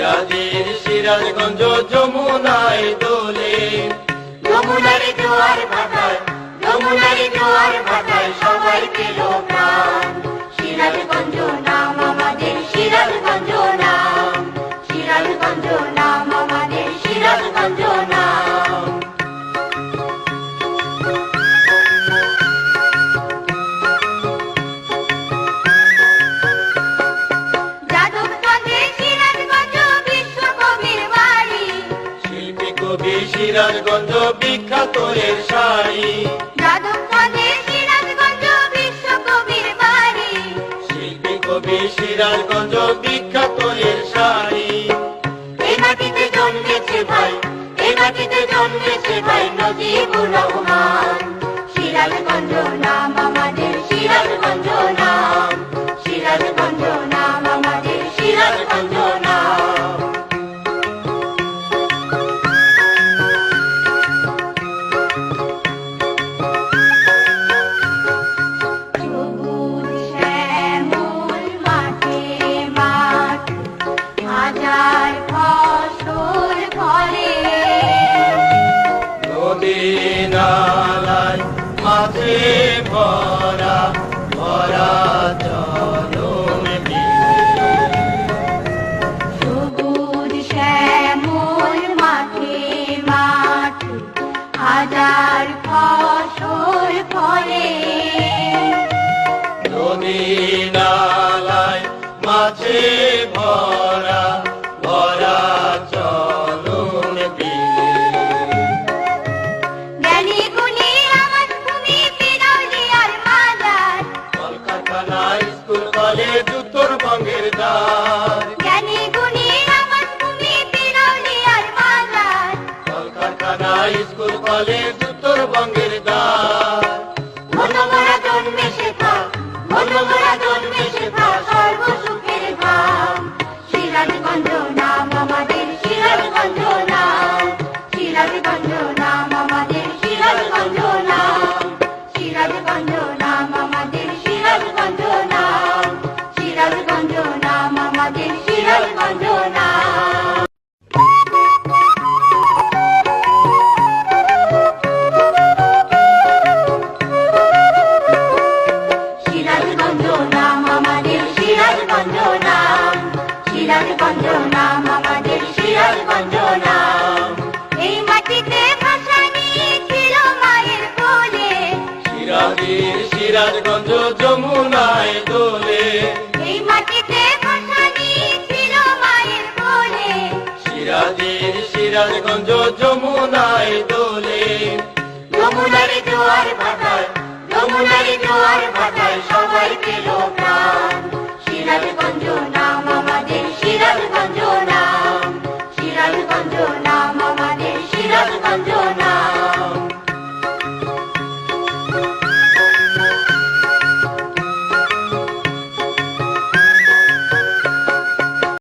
সিরাজের সিরাজগঞ্জ যমুনায় দোলে, যমুনার জোয়ার ভাটায়, যমুনার জোয়ার ভাটায় সবাই পেল প্রাণ। সিরাজগঞ্জ নাম আমাদের, সিরাজগঞ্জ নাম, সিরাজগঞ্জ নাম আমাদের, সিরাজগঞ্জ নাম। যাদবগঞ্জে সিরাজগঞ্জ বিশ্বকবির বাড়ি, শিল্পী কবি সিরাজগঞ্জ বিখ্যাত এর শাড়ি। যাদবগঞ্জে সিরাজগঞ্জ বিশ্বকবির বাড়ি, শিল্পী কবি সিরাজগঞ্জ বিখ্যাত এর শাড়ি। এই মাটিতে জন্মেছে ভাই, এই মাটিতে জন্মেছে ভাই নজিবুর রহমান। সিরাজগঞ্জ নাম আমাদের, সিরাজগঞ্জ নাম, সিরাজগঞ্জ নাম আমাদের, সিরাজগঞ্জ নাম। সবুজ শ্যামল মাঠে মাঠ, হাজার ফসল ফলে, নদী নালায় মাঝে ভরা ভরা চলন বিলে। সবুজ শ্যামল মাঠে মাঠ, হাজার ফসল ফলে, নদী নালায় মাঝে ভরা ভরা চলন বিলে। জ্ঞানী গুণী আমার ভূমি বিরলিয়ার মাজার, কলকারখানা স্কুল কলেজ উত্তরবঙ্গের দ্বার। জ্ঞানী গুণী আমার ভূমি বিরলিয়ার মাজার, কলকারখানা স্কুল কলেজ উত্তরবঙ্গের দ্বার। মনোমরা জন্মে শেখা, মনোমরা জন্মে শেখা সর্বসুখের ধাম। সিরাজগঞ্জ নাম আমাদের, সিরাজগঞ্জ নাম, সিরাজগঞ্জ নাম আমাদের, সিরাজগঞ্জ নাম, সিরাজগঞ্জ নাম আমাদের, সিরাজগঞ্জ নাম, সিরাজগঞ্জ নাম আমাদের, সিরাজগঞ্জ নাম। সিরাজগঞ্জ নাম আমাদের, সিরাজগঞ্জ নাম, সিরাজগঞ্জ নাম আমাদের, সিরাজগঞ্জ নাম। এই মাটিতে ভাসানী ছিল মায়ের কোলে, সিরাজের সিরাজগঞ্জ যমুনায় দোলে, এই মাটিতে ভাসানী ছিল মায়ের কোলে, সিরাজের সিরাজগঞ্জ যমুনায় দোলে। যমুনার জোয়ার ভাটায়, যমুনার জোয়ার ভাটায় সবাই পেল প্রাণ। সিরাজগঞ্জ